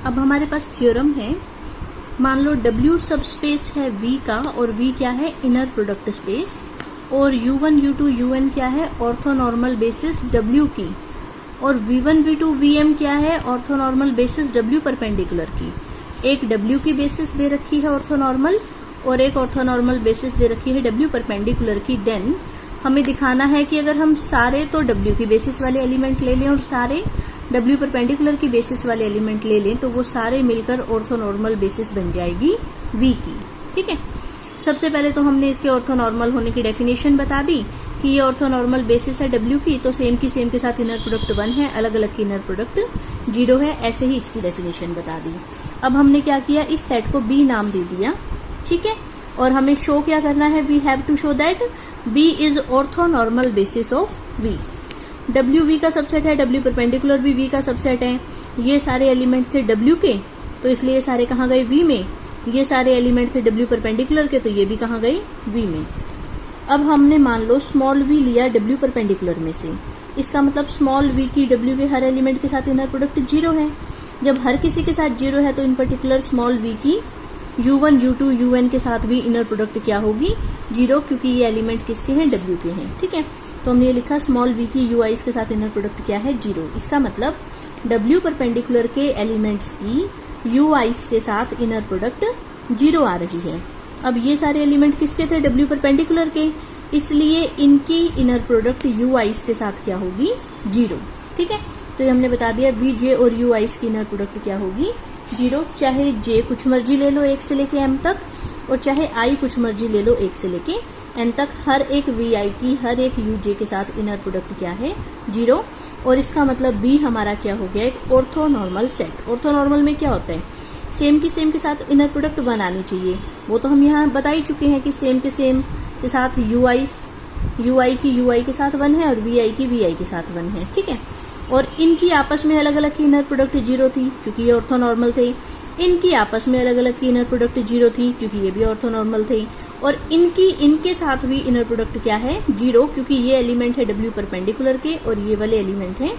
अब हमारे पास थ्योरम है, मान लो W सब स्पेस है V का और V क्या है, इनर प्रोडक्ट स्पेस, और U1 U2 UN क्या है, ऑर्थोनॉर्मल बेसिस W की, और V1 V2 VM क्या है, ऑर्थोनॉर्मल बेसिस W परपेंडिकुलर की। एक W की बेसिस दे रखी है ऑर्थोनॉर्मल और एक ऑर्थोनॉर्मल बेसिस दे रखी है W परपेंडिकुलर की। देन हमें दिखाना है कि अगर हम सारे तो W की बेसिस वाले एलिमेंट ले लें और सारे W परपेंडिकुलर की बेसिस वाले एलिमेंट ले लें तो वो सारे मिलकर ऑर्थोनॉर्मल बेसिस बन जाएगी V की। ठीक है, सबसे पहले तो हमने इसके ऑर्थोनॉर्मल होने की डेफिनेशन बता दी कि ये ऑर्थोनॉर्मल बेसिस है W की, तो सेम की सेम के साथ इनर प्रोडक्ट 1 है, अलग अलग की इनर प्रोडक्ट 0 है, ऐसे ही इसकी डेफिनेशन बता दी। अब हमने क्या किया, इस सेट को B नाम दे दिया। ठीक है, और हमें शो क्या करना है, we have to show that B is orthonormal basis of V। W V का सबसेट है, W परपेंडिकुलर भी V का सबसेट है। ये सारे एलिमेंट थे W के, तो इसलिए सारे कहाँ गए, V में। ये सारे एलिमेंट थे W परपेंडिकुलर के, तो ये भी कहाँ गए, V में। अब हमने मान लो स्मॉल v लिया W परपेंडिकुलर में से, इसका मतलब स्मॉल v की W के हर एलिमेंट के साथ इनर प्रोडक्ट 0 है। जब हर किसी के साथ 0 है तो इन पर्टिकुलर स्मॉल v की U1 U2 UN के साथ भी इनर प्रोडक्ट क्या होगी, 0, क्योंकि ये एलिमेंट किसके हैं, W के हैं। ठीक है, तो हमने ये लिखा स्मॉल v की UIs के साथ इनर प्रोडक्ट क्या है, 0। इसका मतलब W परपेंडिकुलर के एलिमेंट्स की UIs के साथ इनर प्रोडक्ट 0 आ रही है। अब ये सारे एलिमेंट किसके थे, W परपेंडिकुलर के, इसलिए इनकी इनर प्रोडक्ट UIs के साथ क्या होगी, 0। ठीक है, तो ये हमने बता दिया VJ और UIs की इनर प्रोडक्ट क्या होगी, 0। चाहे J कुछ मर्जी ले लो 1 से लेके M तक, और चाहे I कुछ मर्जी ले लो 1 से लेके N तक, हर एक VI की हर एक UJ के साथ इनर प्रोडक्ट क्या है, 0। और इसका मतलब B हमारा क्या हो गया, एक ऑर्थोनॉर्मल सेट। ऑर्थोनॉर्मल में क्या होता है, सेम की सेम के साथ इनर प्रोडक्ट 1 आनी चाहिए। वो तो हम यहाँ बता ही चुके हैं कि सेम के साथ UI की UI के साथ 1 है और VI की VI के साथ 1 है। ठीक है, और इनकी आपस में अलग अलग की इनर प्रोडक्ट 0 थी क्योंकि ये ऑर्थोनॉर्मल थे। इनकी आपस में अलग अलग की इनर प्रोडक्ट 0 थी क्योंकि ये भी ऑर्थोनॉर्मल थे। और इनके साथ भी इनर प्रोडक्ट क्या है, 0, क्योंकि ये एलिमेंट है W परपेंडिकुलर के और ये वाले एलिमेंट हैं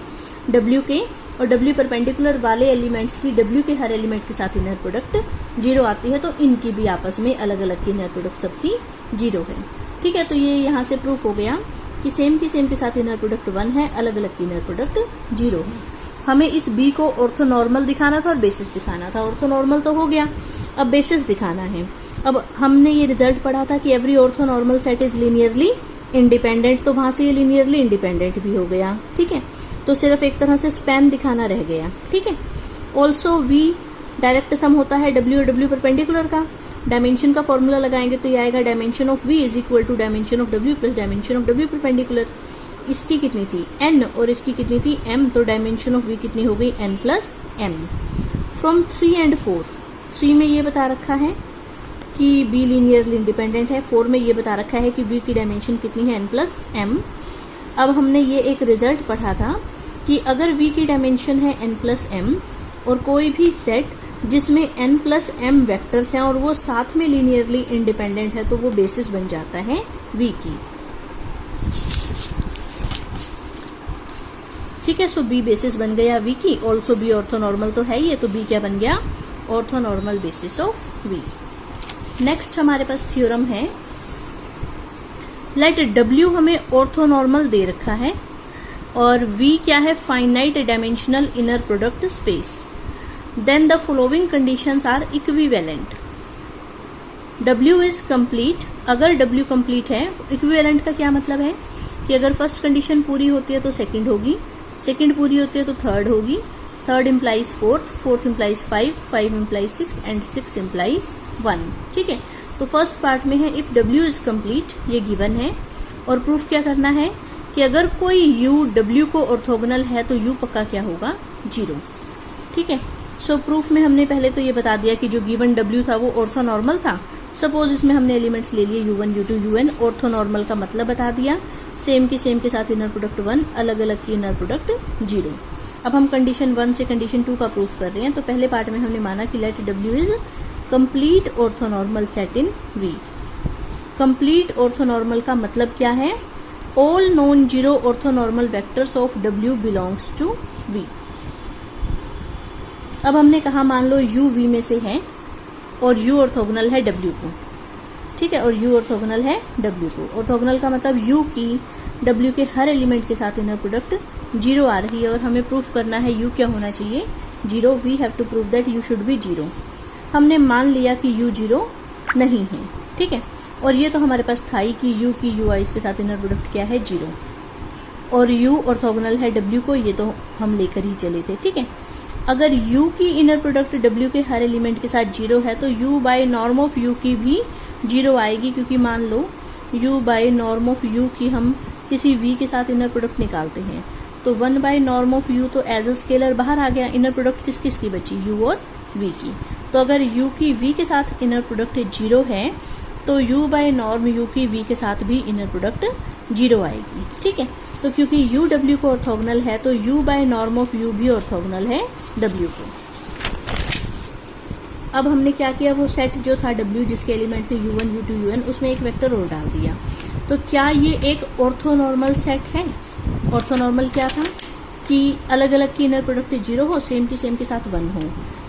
W के, और W परपेंडिकुलर वाले एलिमेंट्स की W के हर एलिमेंट के साथ इनर प्रोडक्ट 0 आती है, तो इनकी भी आपस में अलग अलग की इनर प्रोडक्ट सबकी 0 है। ठीक है, तो ये यहाँ से प्रूफ हो गया कि सेम की सेम के साथ इनर प्रोडक्ट 1 है, अलग अलग की इनर प्रोडक्ट 0 है। हमें इस B को ऑर्थोनॉर्मल दिखाना था और बेसिस दिखाना था। ऑर्थोनॉर्मल तो हो गया, अब बेसिस दिखाना है। अब हमने ये रिजल्ट पढ़ा था कि every orthonormal set is linearly independent, तो वहां से ये लीनियरली इंडिपेंडेंट भी हो गया। ठीक है, तो सिर्फ एक तरह से स्पैन दिखाना रह गया। ठीक है, ऑल्सो V डायरेक्ट सम होता है W और W परपेंडिकुलर का। डायमेंशन का फॉर्मूला लगाएंगे तो ये आएगा dimension of V is equal to dimension of W plus dimension of W perpendicular. इसकी कितनी थी, N, और इसकी कितनी थी, M, तो डायमेंशन ऑफ V कितनी हो गई, N plus M। From 3 and 4, 3 में ये बता रखा है कि B लीनियरली इंडिपेंडेंट है, 4 में ये बता रखा है कि V की डायमेंशन कितनी है, N प्लस M। अब हमने ये एक रिजल्ट पढ़ा था कि अगर V की डायमेंशन है N प्लस M और कोई भी सेट जिसमें N प्लस M वेक्टर्स हैं और वो साथ में लीनियरली इंडिपेंडेंट है तो वो बेसिस बन जाता है V की। ठीक है, सो B बेसिस बन गया V की। ऑल्सो B ऑर्थोनॉर्मल तो है ही, तो B क्या बन गया, orthonormal basis of V। Next हमारे पास थ्योरम है, लेट W हमें ऑर्थोनॉर्मल दे रखा है और V क्या है, finite dimensional inner product space. Then the following conditions are equivalent. W is complete, अगर W कंप्लीट है, इक्विवेलेंट का क्या मतलब है कि अगर फर्स्ट कंडीशन पूरी होती है तो सेकंड होगी, सेकंड पूरी होती है तो थर्ड होगी, third implies fourth, fourth implies 5, 5 implies 6 and 6 implies 1। ठीक है, तो फर्स्ट पार्ट में है इफ W इज कंप्लीट, ये गिवन है, और प्रूफ क्या करना है कि अगर कोई U W को ऑर्थोगोनल है तो U पक्का क्या होगा, 0। ठीक है, सो प्रूफ में हमने पहले तो ये बता दिया कि जो गिवन W था वो ऑर्थोनॉर्मल था। सपोज इसमें हमने एलिमेंट्स ले लिए U1 U2 UN, ऑर्थोनॉर्मल का मतलब बता दिया, सेम की सेम के साथ इनर प्रोडक्ट 1, अलग अलग की इनर प्रोडक्ट 0। अब हम कंडीशन 1 से कंडीशन 2 का प्रूफ कर रहे हैं। तो पहले पार्ट में हमने माना कि let W is complete orthonormal set in V। Complete orthonormal का मतलब क्या है, all non zero orthonormal vectors of W belongs to V। अब हमने कहा मान लो u v में से है और u ऑर्थोगोनल है w को, ठीक है, और u ऑर्थोगोनल है w को। ऑर्थोगोनल का मतलब u की w के हर एलिमेंट के साथ इनर प्रोडक्ट 0 आ रही है और हमें प्रूफ करना है u क्या होना चाहिए, 0। We have to prove that u should be 0। हमने मान लिया कि u 0 नहीं है, ठीक है, और ये तो हमारे पास था ही कि u की u i's के साथ इनर प्रोडक्ट क्या है, 0, और u ऑर्थोगोनल है w को, ये तो हम लेकर ही चले थे, ठीक है। अगर u की इनर प्रोडक्ट w के हर एलिमेंट के साथ 0 है तो u by norm of u की भी 0 आएगी, क्योंकि मान लो u by norm of u की हम किसी v के साथ इनर प्रोडक्ट निकालते हैं तो 1 बाय नॉर्म ऑफ u तो एज अ स्केलर बाहर आ गया, इनर प्रोडक्ट किस किस की बची, u और v की। तो अगर u की v के साथ इनर प्रोडक्ट 0 है तो u बाय नॉर्म u की v के साथ भी इनर प्रोडक्ट 0 आएगी, ठीक है। तो क्योंकि u w को ऑर्थोगोनल है तो u by norm of u भी ऑर्थोगोनल है w को। अब हमने क्या किया, वो सेट जो था w जिसके एलिमेंट थे u1 u2 un, उसमें एक वेक्टर और डाल दिया। तो क्या ये एक ऑर्थोनॉर्मल सेट है? ऑर्थोनॉर्मल क्या था कि अलग अलग की इनर प्रोडक्ट 0 हो, सेम की सेम के साथ 1 हो।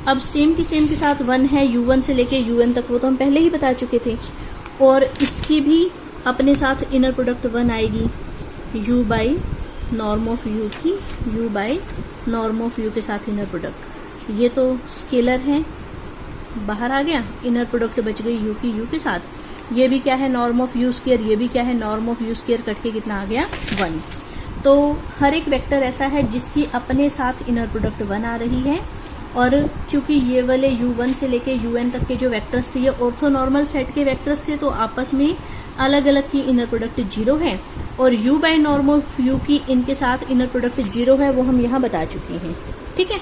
अब सेम की सेम के साथ 1 है u1 से लेके un तक, वो तो हम पहले ही बता चुके थे, और इसकी भी अपने साथ इनर प्रोडक्ट 1 आएगी, u by norm of u की u by norm of u के साथ इनर प्रोडक्ट। ये तो स्केलर है, बाहर आ गया, इनर प्रोडक्ट बच गई u की u के साथ। ये भी क्या है, नॉर्म ऑफ u स्क्वायर, ये भी क्या है, norm of u square, cut के कितना आ गया, 1। तो हर एक वेक्टर ऐसा है जिसकी अपने साथ इनर प्रोडक्ट 1 आ रही है, और चूंकि ये वाले u1 से लेके un तक के जो वेक्टर्स थे ये ऑर्थोनॉर्मल सेट के वेक्टर्स थे, तो आपस में अलग अलग की इनर प्रोडक्ट 0 है, और u by norm of u की इनके साथ इनर प्रोडक्ट 0 है, वो हम यहाँ बता चुके हैं, ठीक है।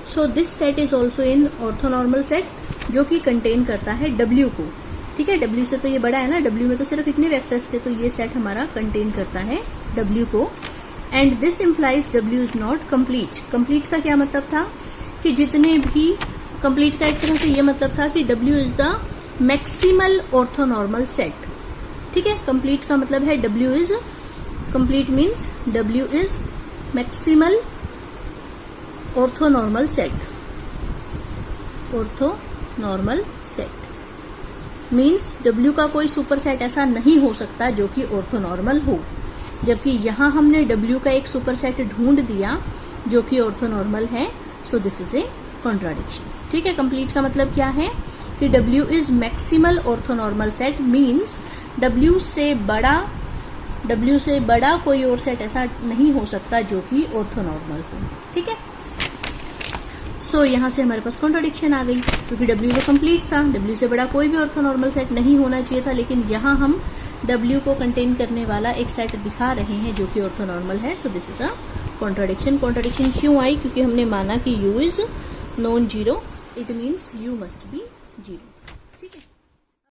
So this set is also in orthonormal set, जो कि कंटेन करता है w को, ठीक है। w से तो ये बड़ा है ना, w में तो सिर्फ इतने वेक्टर्स थे, तो ये सेट हमारा कंटेन करता है w को। And this implies w is not complete. Complete का क्या मतलब था कि जितने भी, कंप्लीट का एक तरह से ये मतलब था कि w is the maximal orthonormal set, ठीक है। कंप्लीट का मतलब है w is, complete means w is maximal orthonormal set. Orthonormal set means w का कोई सुपर सेट ऐसा नहीं हो सकता जो कि ऑर्थोनॉर्मल हो, जबकि यहाँ हमने w का एक सुपर सेट ढूंढ दिया जो कि ऑर्थोनॉर्मल है। So this is a contradiction, ठीक है। कंप्लीट का मतलब क्या है कि w is maximal orthonormal set means w से बड़ा कोई और सेट ऐसा नहीं हो सकता जो कि ऑर्थोनॉर्मल हो, ठीक है। सो यहाँ से हमारे पास कॉन्ट्राडिक्शन आ गई, क्योंकि w तो कंप्लीट था, w से बड़ा कोई भी ऑर्थोनॉर्मल सेट नहीं होना चाहिए था, लेकिन यहाँ हम w को कंटेन करने वाला एक सेट दिखा रहे हैं जो कि ऑर्थोनॉर्मल है। So this is a contradiction. Contradiction क्यों आई? क्योंकि हमने माना कि u is non zero, it means u must be 0, ठीक है।